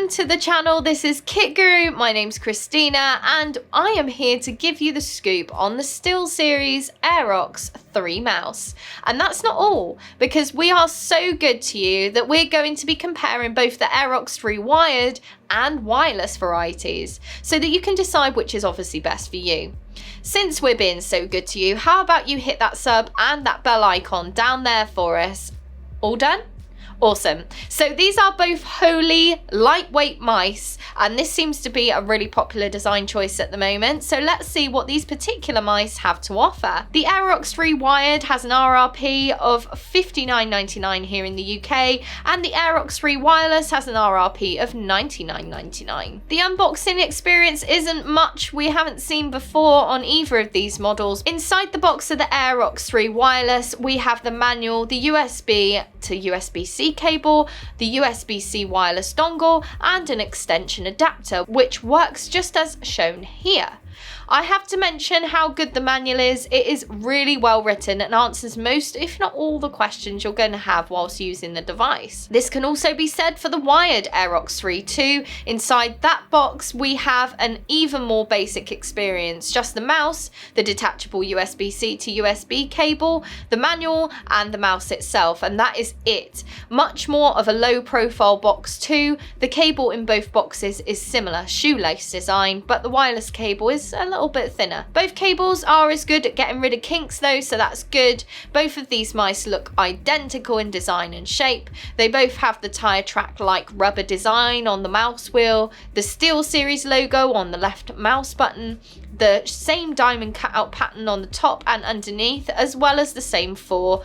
to the channel. This is Kit Guru. My name's Christina and I am here to give you the scoop on the SteelSeries Aerox 3 mouse. And that's not all, because we are so good to you that we're going to be comparing both the Aerox 3 wired and wireless varieties so that you can decide which is obviously best for you. Since we're being so good to you, how about you hit that sub and that bell icon down there for us? All done? Awesome. So these are both wholly lightweight mice, and this seems to be a really popular design choice at the moment. So let's see what these particular mice have to offer. The Aerox 3 wired has an RRP of $59.99 here in the UK, and the Aerox 3 wireless has an RRP of $99.99. The unboxing experience isn't much we haven't seen before on either of these models. Inside the box of the Aerox 3 wireless, we have the manual, the USB to USB-C cable, the USB-C wireless dongle, and an extension adapter, which works just as shown here. I have to mention how good the manual is. It is really well written and answers most, if not all, the questions you're going to have whilst using the device. This can also be said for the wired Aerox 3 too. Inside that box we have an even more basic experience, just the mouse, the detachable USB-C to USB cable, the manual and the mouse itself, and that is it. Much more of a low profile box too. The cable in both boxes is similar, shoelace design, but the wireless cable is a little bit thinner. Both cables are as good at getting rid of kinks though, so that's good. Both of these mice look identical in design and shape. They both have the tire track like rubber design on the mouse wheel, the SteelSeries logo on the left mouse button, the same diamond cutout pattern on the top and underneath, as well as the same 400%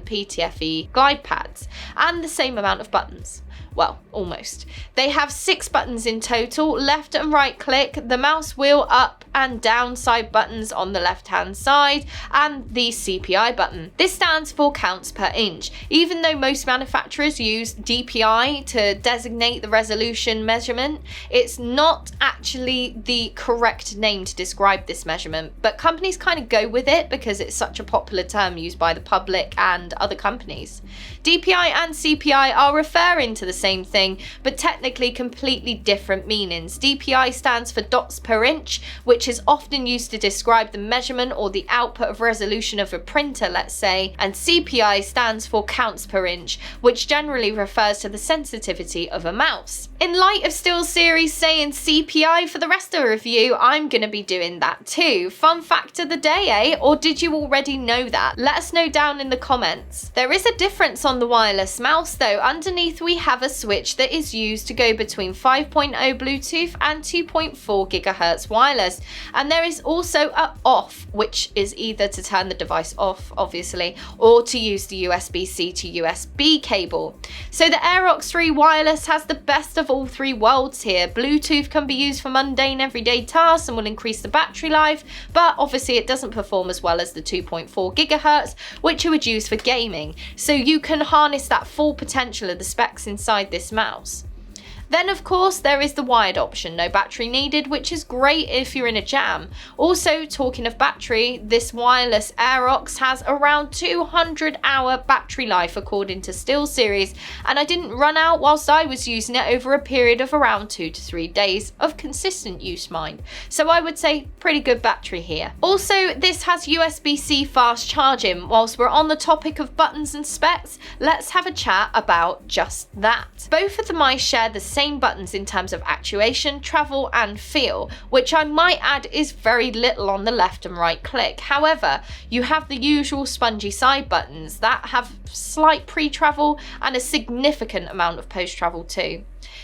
PTFE glide pads and the same amount of buttons. Well, almost. They have 6 buttons in total, left and right click, the mouse wheel up and down side buttons on the left hand side, and the CPI button. This stands for counts per inch. Even though most manufacturers use DPI to designate the resolution measurement, it's not actually the correct name to describe this measurement, but companies kind of go with it because it's such a popular term used by the public and other companies. DPI and CPI are referring to the same thing, but technically completely different meanings. DPI stands for dots per inch, which is often used to describe the measurement or the output of resolution of a printer, let's say, and CPI stands for counts per inch, which generally refers to the sensitivity of a mouse. In light of SteelSeries saying CPI for the rest of the review, I'm going to be doing that too. Fun fact of the day, eh? Or did you already know that? Let us know down in the comments. There is a difference on the wireless mouse though. Underneath we have a switch that is used to go between 5.0 Bluetooth and 2.4 GHz wireless, and there is also a off, which is either to turn the device off obviously, or to use the USB-C to USB cable. So the Aerox 3 wireless has the best of all 3 worlds here. Bluetooth can be used for mundane everyday tasks and will increase the battery life, but obviously it doesn't perform as well as the 2.4 GHz, which you would use for gaming, so you can harness that full potential of the specs inside this mouse. Then of course there is the wired option, no battery needed, which is great if you're in a jam. Also, talking of battery, this wireless Aerox has around 200-hour battery life according to SteelSeries, and I didn't run out whilst I was using it over a period of around 2 to 3 days of consistent use, mind. So I would say pretty good battery here. Also, this has USB-C fast charging. Whilst we're on the topic of buttons and specs, let's have a chat about just that. Both of the mice share the same buttons in terms of actuation, travel and feel, which I might add is very little on the left and right click. However, you have the usual spongy side buttons that have slight pre-travel and a significant amount of post-travel too.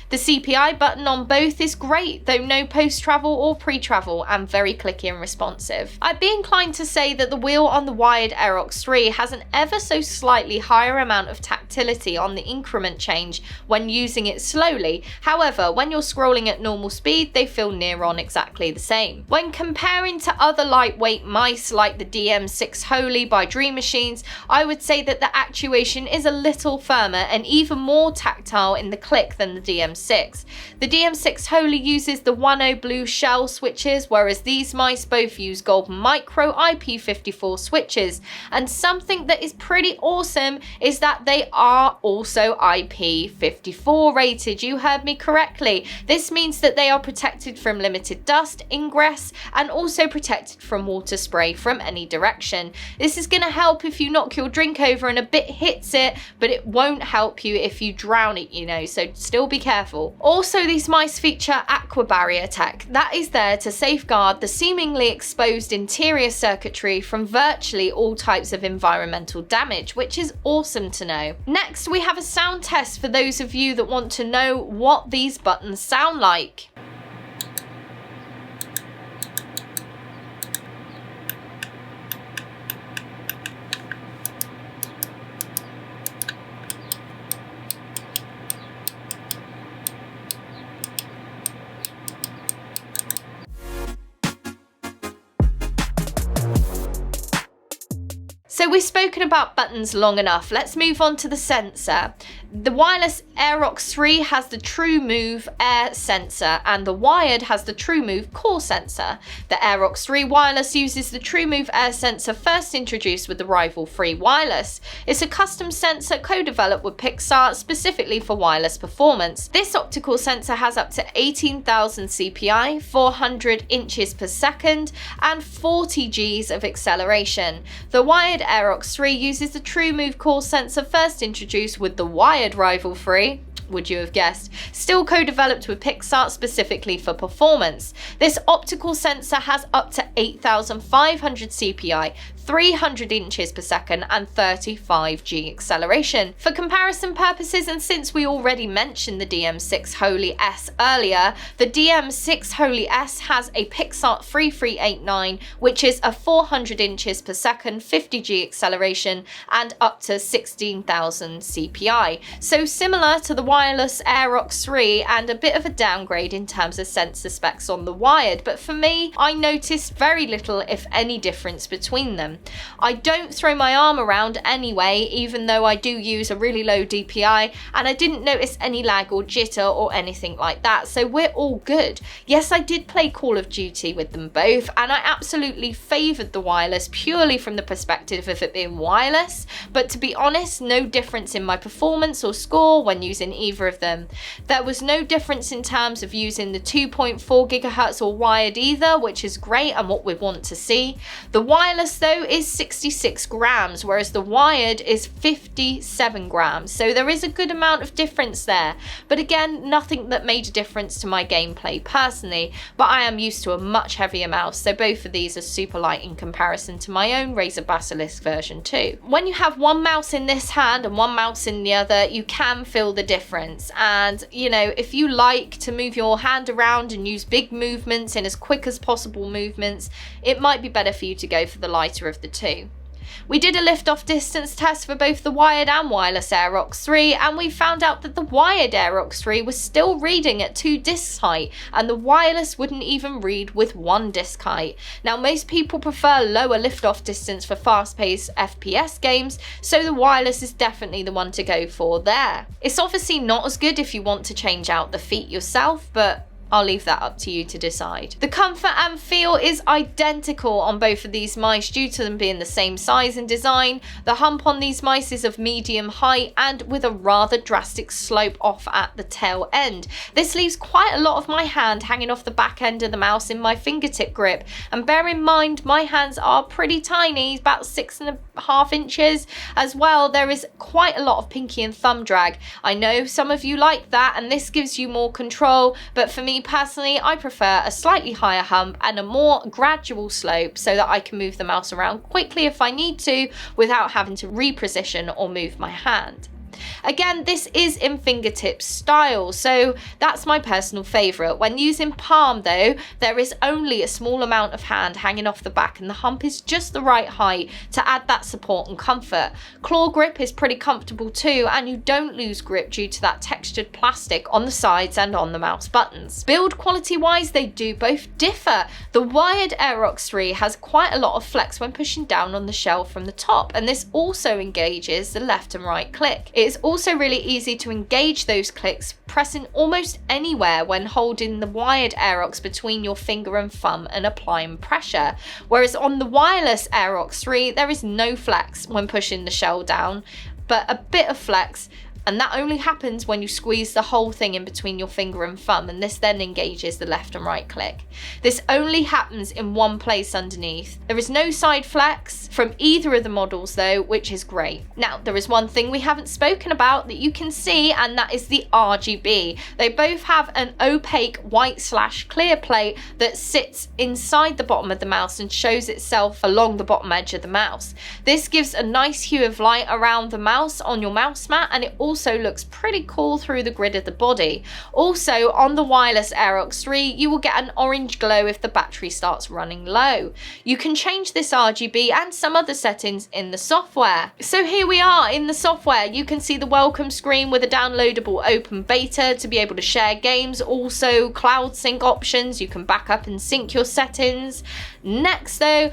The CPI button on both is great, though no post-travel or pre-travel, and very clicky and responsive. I'd be inclined to say that the wheel on the wired Aerox 3 has an ever so slightly higher amount of tactility on the increment change when using it slowly. However, when you're scrolling at normal speed, they feel near on exactly the same. When comparing to other lightweight mice like the DM6 Holy by Dream Machines, I would say that the actuation is a little firmer and even more tactile in the click than the DM6. The DM6 wholly uses the 10 blue shell switches, whereas these mice both use gold micro IP54 switches. And something that is pretty awesome is that they are also IP54 rated. You heard me correctly. This means that they are protected from limited dust ingress and also protected from water spray from any direction. This is going to help if you knock your drink over and a bit hits it, but it won't help you if you drown it, you know, so still be careful. Also, these mice feature aqua barrier tech. That is there to safeguard the seemingly exposed interior circuitry from virtually all types of environmental damage, which is awesome to know. Next, we have a sound test for those of you that want to know what these buttons sound like. So we've spoken about buttons long enough. Let's move on to the sensor. The wireless Aerox 3 has the True Move air sensor and the wired has the True Move core sensor. The Aerox 3 wireless uses the True Move air sensor first introduced with the Rival 3 wireless. It's a custom sensor co-developed with Pixar specifically for wireless performance. This optical sensor has up to 18,000 CPI, 400 inches per second and 40 Gs of acceleration. The wired Aerox 3 uses the True Move core sensor first introduced with the wired Rival 3, would you have guessed, still co-developed with Pixar specifically for performance. This optical sensor has up to 8,500 CPI, 300 inches per second and 35 G acceleration. For comparison purposes, and since we already mentioned the DM6 Holy S earlier, the DM6 Holy S has a Pixar 3389, which is a 400 inches per second, 50 G acceleration and up to 16,000 CPI. So similar to the wireless Aerox 3 and a bit of a downgrade in terms of sensor specs on the wired, but for me, I noticed very little if any difference between them. I don't throw my arm around anyway, even though I do use a really low DPI, and I didn't notice any lag or jitter or anything like that, so we're all good. Yes, I did play Call of Duty with them both, and I absolutely favoured the wireless purely from the perspective of it being wireless, but to be honest, no difference in my performance or score when using either of them. There was no difference in terms of using the 2.4 GHz or wired either, which is great and what we want to see. The wireless though is 66 grams, whereas the wired is 57 grams. So there is a good amount of difference there. But again, nothing that made a difference to my gameplay personally, but I am used to a much heavier mouse, so both of these are super light in comparison to my own Razer Basilisk version 2. When you have one mouse in this hand and one mouse in the other, you can feel the difference. And you know, if you like to move your hand around and use big movements in as quick as possible movements, it might be better for you to go for the lighter of the two. We did a lift-off distance test for both the wired and wireless Aerox 3, and we found out that the wired Aerox 3 was still reading at 2 discs height, and the wireless wouldn't even read with 1 disc height. Now, most people prefer lower lift-off distance for fast-paced FPS games, so the wireless is definitely the one to go for there. It's obviously not as good if you want to change out the feet yourself, but I'll leave that up to you to decide. The comfort and feel is identical on both of these mice due to them being the same size and design. The hump on these mice is of medium height and with a rather drastic slope off at the tail end. This leaves quite a lot of my hand hanging off the back end of the mouse in my fingertip grip, and bear in mind my hands are pretty tiny, about 6.5 inches as well. There is quite a lot of pinky and thumb drag. I know some of you like that and this gives you more control, but for me personally, I prefer a slightly higher hump and a more gradual slope so that I can move the mouse around quickly if I need to without having to reposition or move my hand. Again, this is in fingertip style, so that's my personal favourite. When using palm though, there is only a small amount of hand hanging off the back and the hump is just the right height to add that support and comfort. Claw grip is pretty comfortable too, and you don't lose grip due to that textured plastic on the sides and on the mouse buttons. Build quality wise, they do both differ. The wired Aerox 3 has quite a lot of flex when pushing down on the shell from the top, and this also engages the left and right click. It It's also really easy to engage those clicks, pressing almost anywhere when holding the wired Aerox between your finger and thumb and applying pressure. Whereas on the wireless Aerox 3, there is no flex when pushing the shell down, but a bit of flex, and that only happens when you squeeze the whole thing in between your finger and thumb, and this then engages the left and right click. This only happens in one place underneath. There is no side flex from either of the models though, which is great. Now, there is one thing we haven't spoken about that you can see, and that is the RGB. They both have an opaque white/clear plate that sits inside the bottom of the mouse and shows itself along the bottom edge of the mouse. This gives a nice hue of light around the mouse on your mouse mat, and it also looks pretty cool through the grid of the body. Also, on the wireless Aerox 3, you will get an orange glow if the battery starts running low. You can change this RGB and some other settings in the software. So here we are in the software. You can see the welcome screen with a downloadable open beta to be able to share games, also cloud sync options. You can back up and sync your settings. Next though,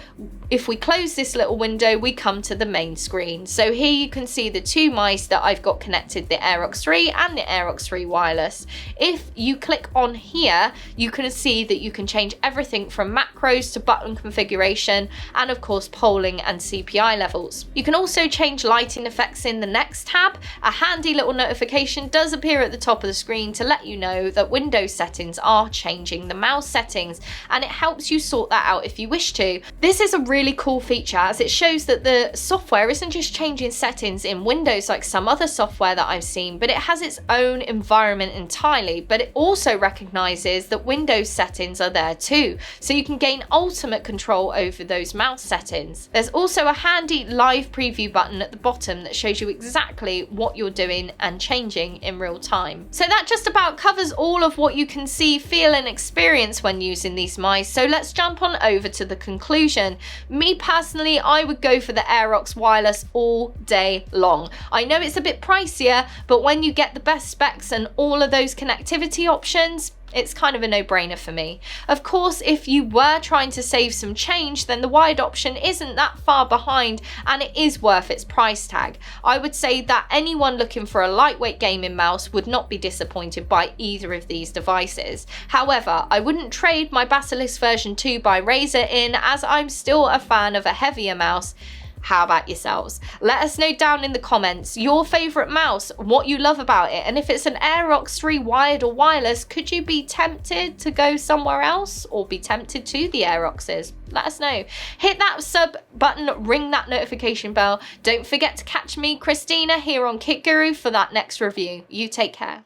if we close this little window, we come to the main screen. So here you can see the two mice that I've got connected, the Aerox 3 and the Aerox 3 wireless. If you click on here, you can see that you can change everything from macros to button configuration, and of course polling and CPI levels. You can also change lighting effects in the next tab. A handy little notification does appear at the top of the screen to let you know that Windows settings are changing the mouse settings, and it helps you sort that out if you wish to. This is a really cool feature, as it shows that the software isn't just changing settings in Windows like some other software that I've seen, but it has its own environment entirely. But it also recognizes that Windows settings are there too, so you can gain ultimate control over those mouse settings. There's also a handy live preview button at the bottom that shows you exactly what you're doing and changing in real time. So that just about covers all of what you can see, feel and experience when using these mice. So let's jump on over to the conclusion. Me personally, I would go for the Aerox wireless all day long. I know it's a bit pricier, but when you get the best specs and all of those connectivity options, it's kind of a no-brainer for me. Of course, if you were trying to save some change, then the wired option isn't that far behind, and it is worth its price tag. I would say that anyone looking for a lightweight gaming mouse would not be disappointed by either of these devices. However, I wouldn't trade my Basilisk version 2 by Razer in, as I'm still a fan of a heavier mouse. How about yourselves? Let us know down in the comments your favourite mouse, what you love about it, and if it's an Aerox 3 wired or wireless, could you be tempted to go somewhere else or be tempted to the Aeroxes? Let us know. Hit that sub button, ring that notification bell. Don't forget to catch me, Christina, here on Kit Guru for that next review. You take care.